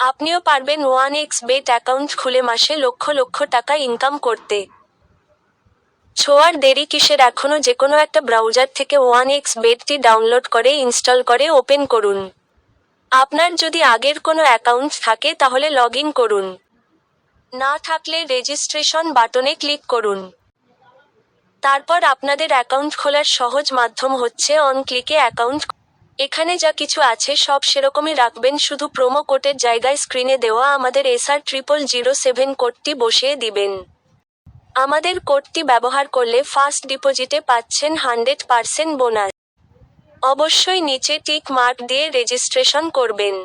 আপনিও পারবেন 1xBet account খুলে মাসে লক্ষ লক্ষ টাকা ইনকাম করতে। ছোঁয়ার দেরি কিসের, এখনো যেকোনো একটা ব্রাউজার থেকে 1xBetটি ডাউনলোড করে ইনস্টল করে ওপেন করুন। আপনার যদি আগের কোনো অ্যাকাউন্ট থাকে তাহলে লগ ইন করুন। না থাকলে রেজিস্ট্রেশন বাটনে ক্লিক করুন। তারপর আপনাদের অ্যাকাউন্ট খোলার সহজ মাধ্যম হচ্ছে অন ক্লিকে অ্যাকাউন্ট। এখানে যা কিছু আছে সব সেরকমই রাখবেন, শুধু প্রোমো কোডের জায়গায় স্ক্রিনে দেওয়া আমাদের SR0007 কোডটি বসিয়ে দিবেন। আমাদের কোডটি ব্যবহার করলে ফার্স্ট ডিপোজিটে পাচ্ছেন 100% বোনাস। অবশ্যই নিচে টিক মার্ক দিয়ে রেজিস্ট্রেশন করবেন।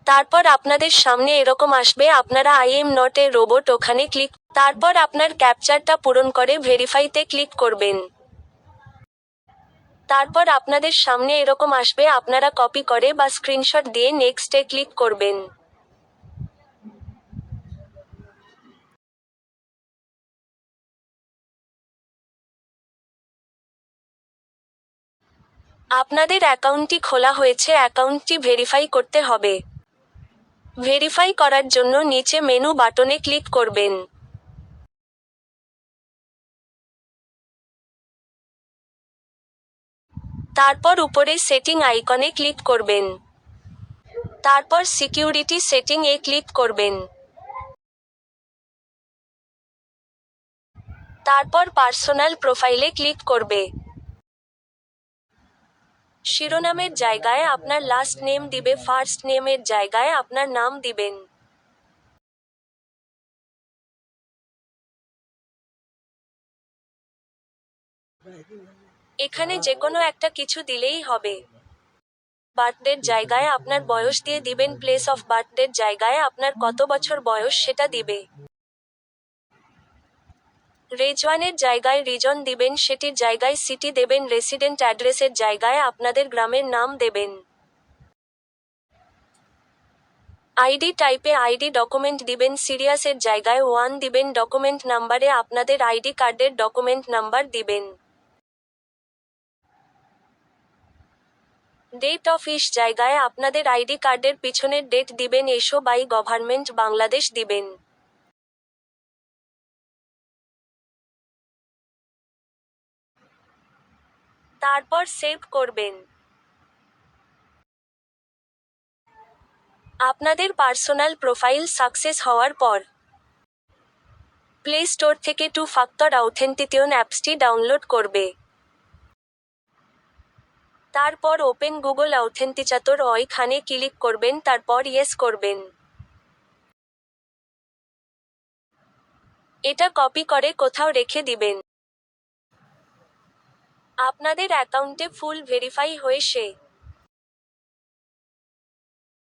তারপর আপনাদের সামনে এরকম আসবে, আপনারা I am not a robot ওখানে ক্লিক, তারপর আপনার ক্যাপচারটা পূরণ করে ভেরিফাইতে ক্লিক করবেন। তারপর আপনাদের সামনে এরকম আসবে, আপনারা কপি করে বা স্ক্রিনশট দিয়ে নেক্সটে ক্লিক করবেন। আপনাদের অ্যাকাউন্টটি খোলা হয়েছে, অ্যাকাউন্টটি ভেরিফাই করতে হবে। ভেরিফাই করার জন্য নিচে মেনু বাটনে ক্লিক করবেন। তারপর উপরে সেটিং আইকনে ক্লিক করবেন। তারপর সিকিউরিটি সেটিং এ ক্লিক করবেন। তারপর পার্সোনাল প্রোফাইলে ক্লিক করবে। শিরোনামের জায়গায় আপনার লাস্ট নেম দিবে, ফার্স্ট নেমের জায়গায় আপনার নাম দিবেন। এখানে যেকোনো একটা কিছু দিলেই হবে। বার্থডের জায়গায় আপনার বয়স দিয়ে দিবেন, প্লেস অফ বার্থডের জায়গায় আপনার কত বছর বয়স সেটা দিবে। রেজওয়ানের জায়গায় রিজন দিবেন, সেটির জায়গায় সিটি দেবেন, রেসিডেন্ট অ্যাড্রেসের জায়গায় আপনাদের গ্রামের নাম দেবেন। আইডি টাইপে আইডি ডকুমেন্ট দিবেন, সিরিয়াসের জায়গায় 1 দিবেন, ডকুমেন্ট নাম্বারে আপনাদের আইডি কার্ডের ডকুমেন্ট নাম্বার দিবেন। ডেট অফ ইস জায়গায় আপনাদের আইডি কার্ডের পিছনের ডেট দিবেন, এসো বাই গভর্নমেন্ট বাংলাদেশ দিবেন। তারপর সেভ করবেন। আপনাদের পার্সোনাল প্রোফাইল সাকসেস হওয়ার পর প্লে স্টোর থেকে 2 ফ্যাক্টর অথেন্টিকেশন অ্যাপসটি ডাউনলোড করবে। তারপর ওপেন গুগল অথেন্টিকেটর ওইখানে ক্লিক করবেন, তারপর ইয়েস করবেন। এটা কপি করে কোথাও রেখে দিবেন। আপনাদের অ্যাকাউন্টে ফুল ভেরিফাই হয়েছে।